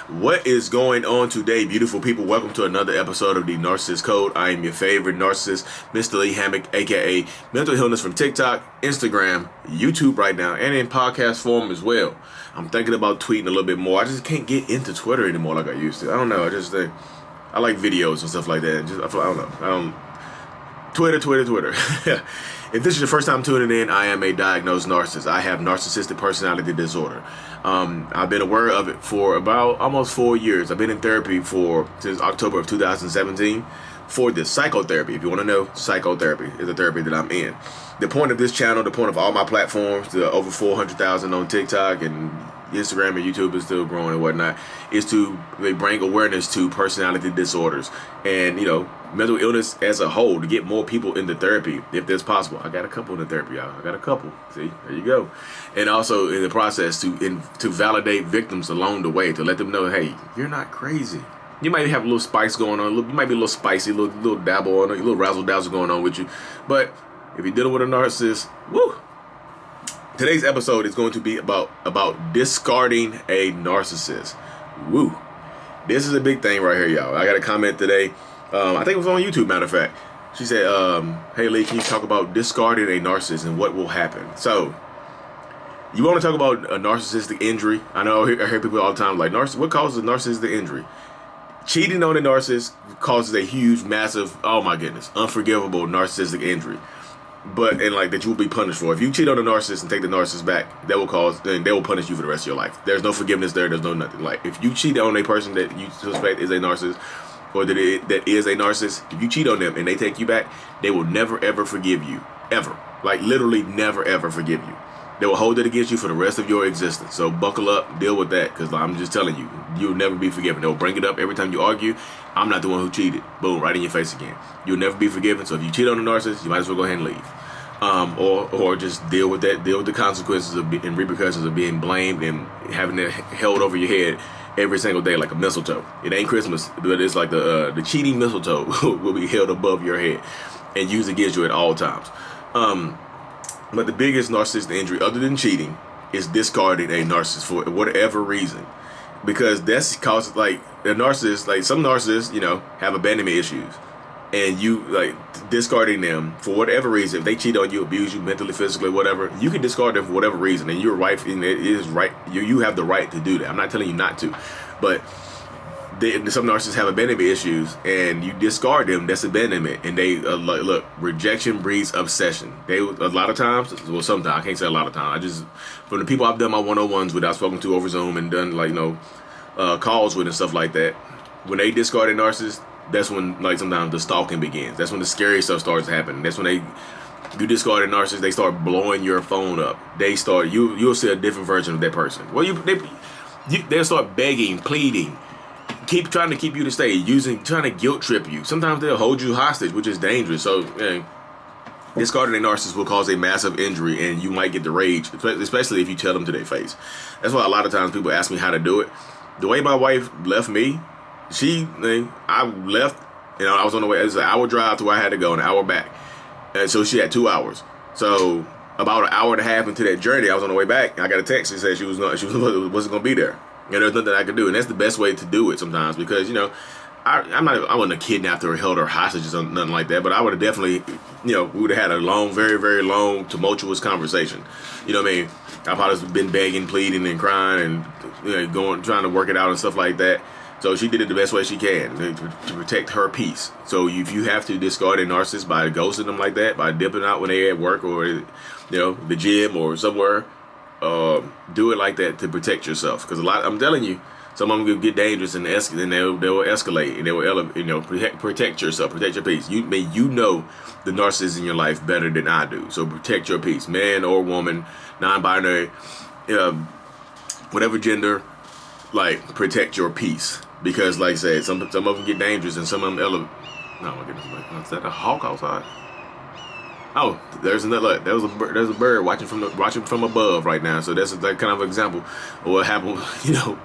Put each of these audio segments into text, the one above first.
What is going on today, beautiful people? Welcome to another episode of the Narcissists Code. I am your favorite narcissist, Mr. Lee Hammock, aka Mental Healness from TikTok, Instagram, YouTube right now, and in podcast form as well. I'm thinking about tweeting a little bit more. I just can't get into Twitter anymore like I used to. I don't know. I just think I like videos and stuff like that. I don't know. Twitter. If this is your first time tuning in, I am a diagnosed narcissist. I have narcissistic personality disorder. I've been aware of it for about almost 4 years. I've been in therapy since October of 2017 for this psychotherapy. If you want to know, psychotherapy is a therapy that I'm in. The point of this channel, the point of all my platforms, the over 400,000 on TikTok and Instagram and YouTube is still growing and whatnot, is to bring awareness to personality disorders and, mental illness as a whole, to get more people into therapy if that's possible. I got a couple in the therapy, y'all. I got a couple. See, there you go. And also in the process to validate victims along the way, to let them know, hey, you're not crazy. You might have a little spice going on. You might be a little spicy, a little dabble on it, a little razzle dazzle going on with you. But if you're dealing with a narcissist, woo! Today's episode is going to be about discarding a narcissist. Woo! This is a big thing right here, y'all. I got a comment today. I think it was on YouTube, matter of fact. She said, hey Lee, can you talk about discarding a narcissist and what will happen? So, you want to talk about a narcissistic injury? I know I hear people all the time like, what causes a narcissistic injury? Cheating on a narcissist causes a huge, massive, oh my goodness, unforgivable narcissistic injury. That you will be punished for. If you cheat on a narcissist and take the narcissist back, then they will punish you for the rest of your life. There's no forgiveness there. There's no nothing. Like, if you cheat on a person that you suspect is a narcissist, or that is a narcissist, if you cheat on them and they take you back, they will never ever forgive you. Ever. Like, literally never ever forgive you. They will hold it against you for the rest of your existence. So buckle up, deal with that, because I'm just telling you, you'll never be forgiven. They'll bring it up every time you argue. I'm not the one who cheated. Boom, right in your face again. You'll never be forgiven. So if you cheat on a narcissist, you might as well go ahead and leave. Or just deal with that, deal with the consequences and repercussions of being blamed and having it held over your head every single day like a mistletoe. It ain't Christmas, but it's like the cheating mistletoe will be held above your head and used against you at all times. But the biggest narcissistic injury, other than cheating, is discarding a narcissist for whatever reason. Because that's caused, like, a narcissist, like some narcissists, have abandonment issues. And you, discarding them for whatever reason. If they cheat on you, abuse you mentally, physically, whatever, you can discard them for whatever reason. And you're right, and it is right. You have the right to do that. I'm not telling you not to. But some narcissists have abandonment issues, and you discard them, that's abandonment. And they, look, rejection breeds obsession. A lot of times, well, sometimes, I can't say a lot of times. From the people I've done my one-on-ones with, I've spoken to over Zoom and done, calls with and stuff like that, when they discard a narcissist, that's when, sometimes the stalking begins. That's when the scary stuff starts happening. That's when you discard a narcissist, they start blowing your phone up. You'll see a different version of that person. Well, they'll start begging, pleading, trying to keep you to stay, trying to guilt trip you. Sometimes they'll hold you hostage, which is dangerous. So, discarding a narcissist will cause a massive injury, and you might get the rage, especially if you tell them to their face. That's why a lot of times people ask me how to do it. The way my wife left me, I left, I was on the way. It was an hour drive to where I had to go, an hour back. And so she had 2 hours. So about an hour and a half into that journey, I was on the way back, and I got a text that said she wasn't going to be there. And there's nothing I could do. And that's the best way to do it sometimes, because, I wasn't a kidnapped or held her hostages or nothing like that, but I would have definitely, we would have had a long, very, very long, tumultuous conversation. You know what I mean? I probably have been begging, pleading, and crying and, trying to work it out and stuff like that. So she did it the best way she can to protect her peace. So if you have to discard a narcissist by ghosting them like that, by dipping out when they're at work or, the gym or somewhere, do it like that to protect yourself. Because I'm telling you, some of them will get dangerous and they will escalate, and they will protect yourself, protect your peace. You know the narcissist in your life better than I do. So protect your peace, man or woman, non-binary, whatever gender, protect your peace. Because, like I said, some of them get dangerous, and some of them oh my goodness, is that a hawk outside? Oh, there's another. There's a bird watching from above right now. So that's kind of an example of what happened,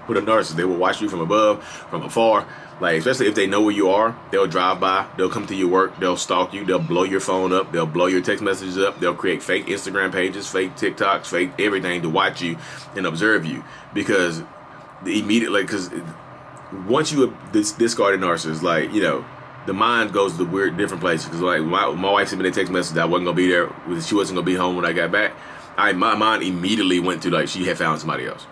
with a narcissist. They will watch you from above, from afar. Especially if they know where you are, they'll drive by, they'll come to your work, they'll stalk you, they'll blow your phone up, they'll blow your text messages up, they'll create fake Instagram pages, fake TikToks, fake everything to watch you and observe you, because because once you discard a narcissist, like, you know, the mind goes to weird different places. Because like my wife sent me a text message that I wasn't gonna be there, she wasn't gonna be home when I got back. My mind immediately went to like she had found somebody else.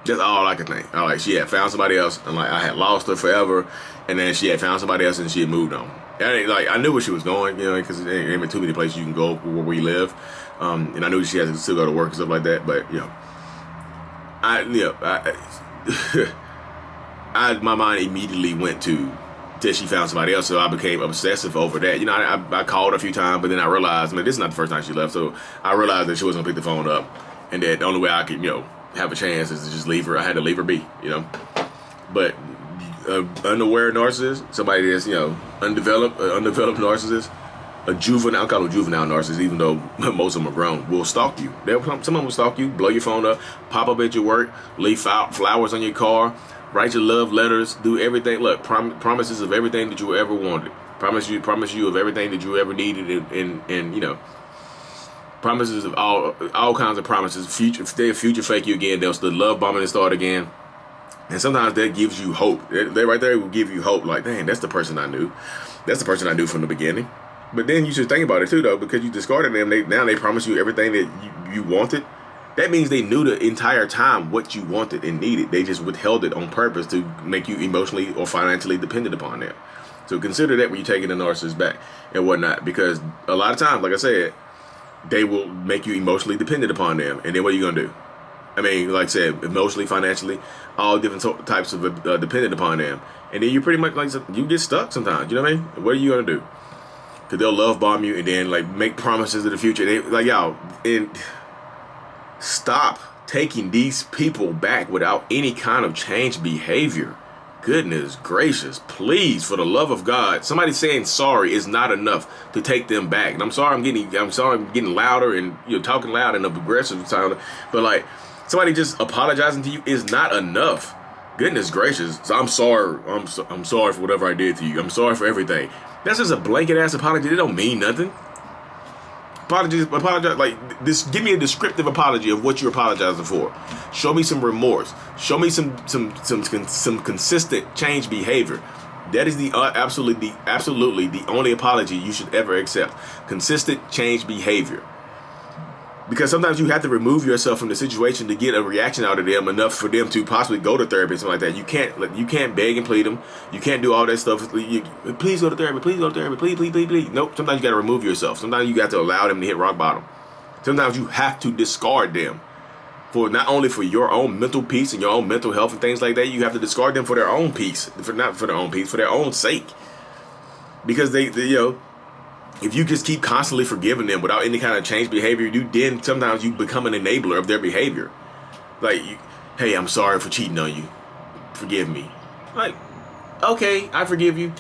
That's all I could think. She had found somebody else, and like I had lost her forever, and then she had found somebody else, and she had moved on. And like I knew where she was going, you know, because there ain't too many places you can go where we live, and I knew she had to still go to work and stuff like that. But you know, my mind immediately went to till she found somebody else, so I became obsessive over that. You know, I called her a few times, but then I realized, man, this is not the first time she left, so I realized that she wasn't gonna pick the phone up, and that the only way I could, you know, have a chance is to just leave her. I had to leave her be, you know. But unaware narcissist, somebody that's, you know, undeveloped narcissist, a juvenile, I call them juvenile narcissists, even though most of them are grown, will stalk you. Some of them will stalk you, blow your phone up, pop up at your work, leave flowers on your car, write your love letters, do everything. Look, promises of everything that you ever wanted. Promise you of everything that you ever needed, and you know, promises of all kinds of promises. They'll future fake you again. They'll still love bombing and start again. And sometimes that gives you hope. They right there will give you hope. Like, dang, that's the person I knew. That's the person I knew from the beginning. But then you should think about it too, though, because you discarded them. Now they promise you everything that you wanted. That means they knew the entire time what you wanted and needed. They just withheld it on purpose to make you emotionally or financially dependent upon them. So consider that when you're taking the narcissist back and whatnot, because a lot of times, like I said, they will make you emotionally dependent upon them. And then what are you going to do? I mean, like I said, emotionally, financially, all different types of dependent upon them. And then you pretty much, like, you get stuck sometimes. You know what I mean? What are you going to do? Because they'll love bomb you and then, like, make promises of the future. They, like, y'all, and stop taking these people back without any kind of change behavior. Goodness gracious, please, for the love of God, somebody saying sorry is not enough to take them back. And I'm sorry I'm getting louder and, you know, talking loud and aggressive sound, but like somebody just apologizing to you is not enough. Goodness gracious, so I'm sorry. I'm sorry for whatever I did to you. I'm sorry for everything. That's just a blanket ass apology. It don't mean nothing. Apologize, like this. Give me a descriptive apology of what you're apologizing for. Show me some remorse. Show me some consistent change behavior. That is the absolutely the only apology you should ever accept. Consistent change behavior. Because sometimes you have to remove yourself from the situation to get a reaction out of them enough for them to possibly go to therapy and something like that. You can't beg and plead them. You can't do all that stuff. Please go to therapy. Please go to therapy. Please. Nope. Sometimes you got to remove yourself. Sometimes you got to allow them to hit rock bottom. Sometimes you have to discard them for not only for your own mental peace and your own mental health and things like that. You have to discard them for their own peace, for their own sake. Because they you know. If you just keep constantly forgiving them without any kind of change behavior, then sometimes you become an enabler of their behavior. Like, hey, I'm sorry for cheating on you. Forgive me. Like, okay, I forgive you.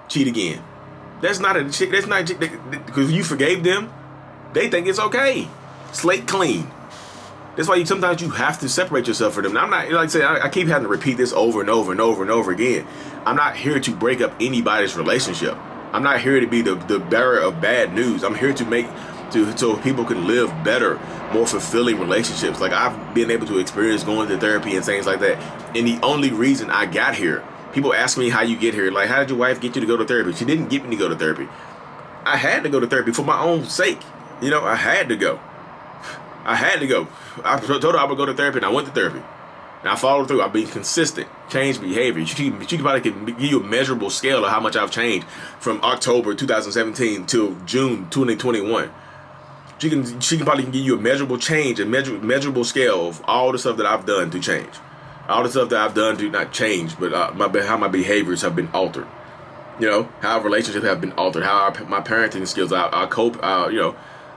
Cheat again. That's not because you forgave them. They think it's okay. Slate clean. That's why sometimes you have to separate yourself from them. Now, I'm not, like I say, I keep having to repeat this over and over and over and over again. I'm not here to break up anybody's relationship. I'm not here to be the bearer of bad news. I'm here so people can live better, more fulfilling relationships. Like I've been able to experience going to therapy and things like that. And the only reason I got here, people ask me how you get here. Like, how did your wife get you to go to therapy? She didn't get me to go to therapy. I had to go to therapy for my own sake. You know, I had to go. I told her I would go to therapy, and I went to therapy. And I followed through. I've been consistent, change behavior. She probably can give you a measurable scale of how much I've changed from October 2017 till June 2021. She can probably give you a measurable change, a measurable scale of all the stuff that I've done to change. All the stuff that I've done to not change, but how my behaviors have been altered. You know, how our relationships have been altered, how my parenting skills, our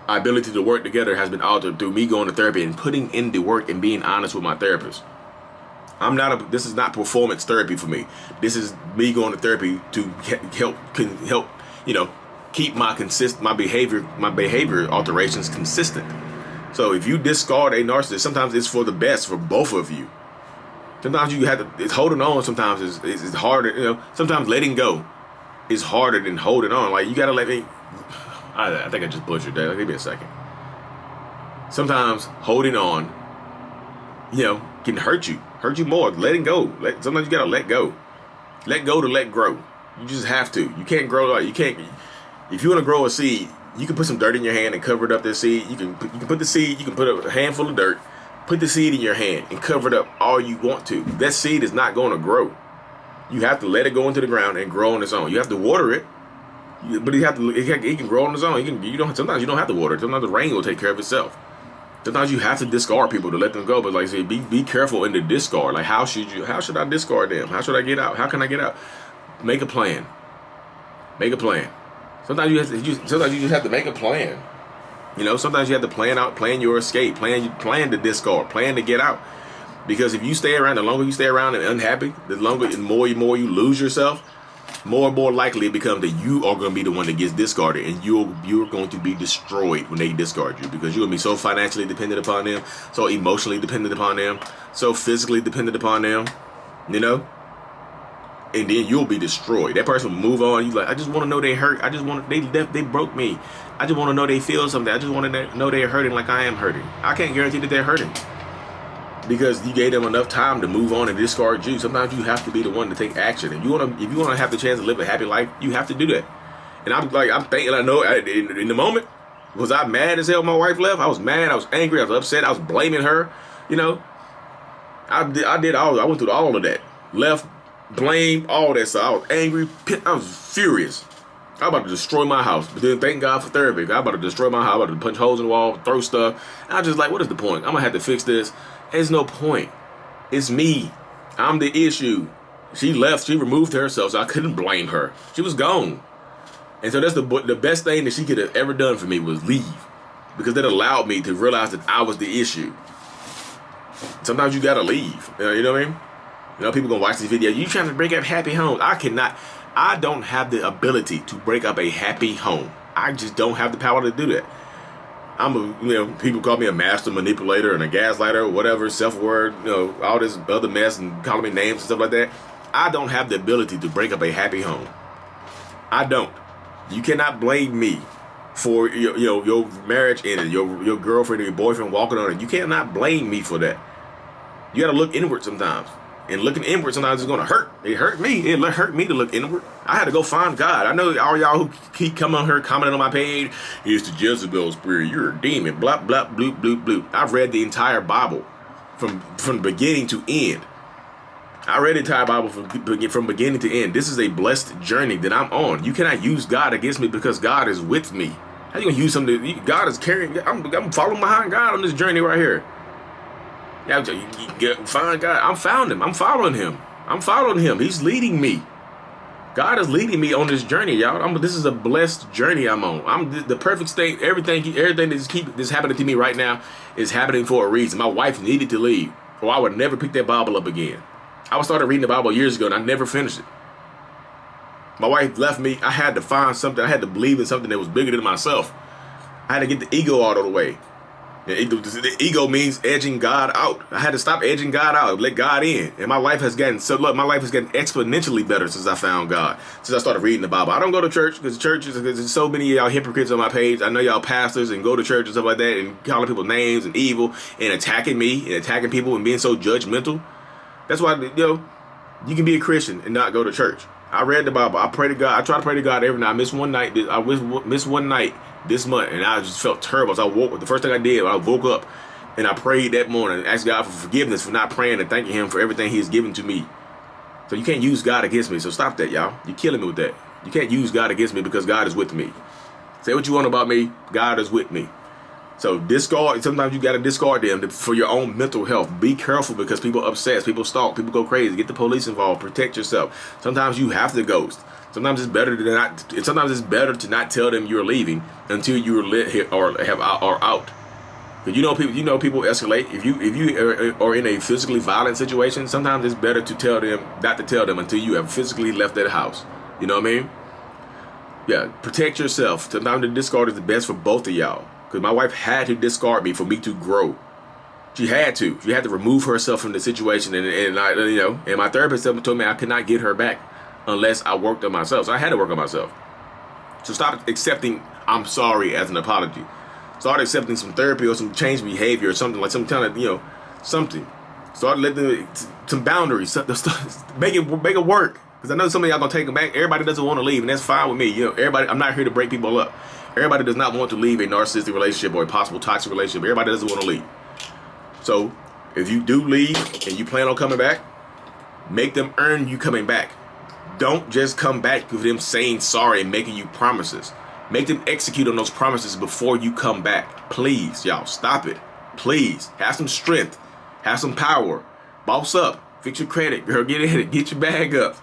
ability to work together has been altered through me going to therapy and putting in the work and being honest with my therapist. This is not performance therapy for me. This is me going to therapy to help, you know, keep my behavior alterations consistent. So if you discard a narcissist, sometimes it's for the best for both of you. Sometimes you have to, it's holding on sometimes is harder, you know, sometimes letting go is harder than holding on. Like, you gotta let me, I think I just butchered that. Give me a second. Sometimes holding on, you know, can hurt you. hurt you more. Letting go. Sometimes you gotta let go. Let go to let grow. You just have to. You can't grow like you can't. If you want to grow a seed, you can put some dirt in your hand and cover it up. That seed. You can put the seed. You can put a handful of dirt. Put the seed in your hand and cover it up all you want to. That seed is not going to grow. You have to let it go into the ground and grow on its own. You have to water it, but you have to. It can grow on its own. Sometimes you don't have to water it. Sometimes the rain will take care of itself. Sometimes you have to discard people to let them go. But like I say, be careful in the discard. Like how should I discard them? How should I get out? How can I get out? Make a plan. Make a plan. Sometimes you just have to make a plan. You know, sometimes you have to plan your escape, plan to discard, plan to get out. Because if you stay around, the longer you stay around and unhappy, the longer and more you lose yourself, more and more likely it becomes that you are going to be the one that gets discarded, and you're going to be destroyed when they discard you, because you're going to be so financially dependent upon them, so emotionally dependent upon them, so physically dependent upon them, you know? And then you'll be destroyed. That person will move on. You like, I just want to know they hurt. They broke me. I just want to know they feel something. I just want to know they're hurting like I am hurting. I can't guarantee that they're hurting, because you gave them enough time to move on and discard you. Sometimes you have to be the one to take action. And if you want to have the chance to live a happy life, you have to do that. And I'm thinking, I know in the moment, was I mad as hell my wife left? I was mad. I was angry. I was upset. I was blaming her. You know, I went through all of that. Left, blame, all that stuff. I was angry. I was furious. I was about to destroy my house. But then thank God for therapy. I was about to destroy my house. I was about to punch holes in the wall, throw stuff. And I was just like, what is the point? I'm going to have to fix this. There's no point. It's me. I'm the issue. She left. She removed herself, so I couldn't blame her. She was gone. And so that's the best thing that she could have ever done for me was leave. Because that allowed me to realize that I was the issue. Sometimes you got to leave. You know what I mean? You know, people going to watch this video. You trying to break up happy homes. I don't have the ability to break up a happy home. I just don't have the power to do that. People call me a master manipulator and a gaslighter or whatever, self-word, all this other mess and calling me names and stuff like that. I don't have the ability to break up a happy home. I don't. You cannot blame me for your marriage and your girlfriend or your boyfriend walking on it. You cannot blame me for that. You got to look inward sometimes. And looking inward sometimes is going to hurt. It hurt me. It hurt me to look inward. I had to go find God. I know all y'all who keep coming on here commenting on my page, it's the Jezebel spirit. You're a demon. Blah, blah, bloop, bloop, bloop. I've read the entire Bible from beginning to end. I read the entire Bible from beginning to end. This is a blessed journey that I'm on. You cannot use God against me because God is with me. How you going to use something? God is carrying. I'm following behind God on this journey right here. Find God. I'm found him. I'm following him. I'm following him. He's leading me. God is leading me on this journey, y'all. This is a blessed journey I'm on. I'm the perfect state. Everything that's happening to me right now is happening for a reason. My wife needed to leave, or I would never pick that Bible up again. I started reading the Bible years ago, and I never finished it. My wife left me. I had to find something. I had to believe in something that was bigger than myself. I had to get the ego out of the way. The ego means edging God out. I had to stop edging God out, let God in. And my life has gotten exponentially better since I found God. Since I started reading the Bible. I don't go to church because there's so many of y'all hypocrites on my page. I know y'all pastors and go to church and stuff like that and calling people names and evil and attacking me and attacking people and being so judgmental. That's why, you can be a Christian and not go to church. I read the Bible. I pray to God. I try to pray to God every night. I missed one night this month, and I just felt terrible. So the first thing I did, I woke up and I prayed that morning and asked God for forgiveness for not praying and thanking him for everything he has given to me. So you can't use God against me. So stop that, y'all. You're killing me with that. You can't use God against me because God is with me. Say what you want about me. God is with me. So discard. Sometimes you got to discard them for your own mental health. Be careful because people obsess, people stalk, people go crazy. Get the police involved. Protect yourself. Sometimes you have to ghost. Sometimes it's better to not tell them you're leaving until you're lit or out. Because people escalate. If you are in a physically violent situation, sometimes it's better to not to tell them until you have physically left that house. You know what I mean? Yeah, protect yourself. Sometimes the discard is the best for both of y'all. Because my wife had to discard me for me to grow. She had to. She had to remove herself from the situation, and my therapist told me I could not get her back unless I worked on myself. So I had to work on myself. So stop accepting I'm sorry as an apology. Start accepting some therapy or some change behavior or something like some kind of something. Start letting some boundaries. Make it work. Because I know some of y'all gonna take them back. Everybody doesn't want to leave, and that's fine with me. You know, everybody. I'm not here to break people up. Everybody does not want to leave a narcissistic relationship or a possible toxic relationship. Everybody doesn't want to leave. So if you do leave and you plan on coming back, make them earn you coming back. Don't just come back with them saying sorry and making you promises. Make them execute on those promises before you come back. Please, y'all, stop it. Please, have some strength. Have some power. Boss up. Fix your credit. Girl, get in it. Get your bag up.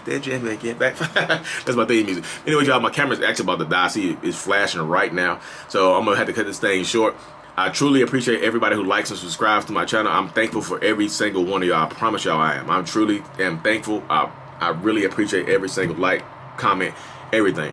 That jam man, get back. That's my theme music. Anyway, y'all, my camera's actually about to die. I see it's flashing right now. So I'm going to have to cut this thing short. I truly appreciate everybody who likes and subscribes to my channel. I'm thankful for every single one of y'all. I promise y'all I am. I truly am thankful. I really appreciate every single like, comment, everything.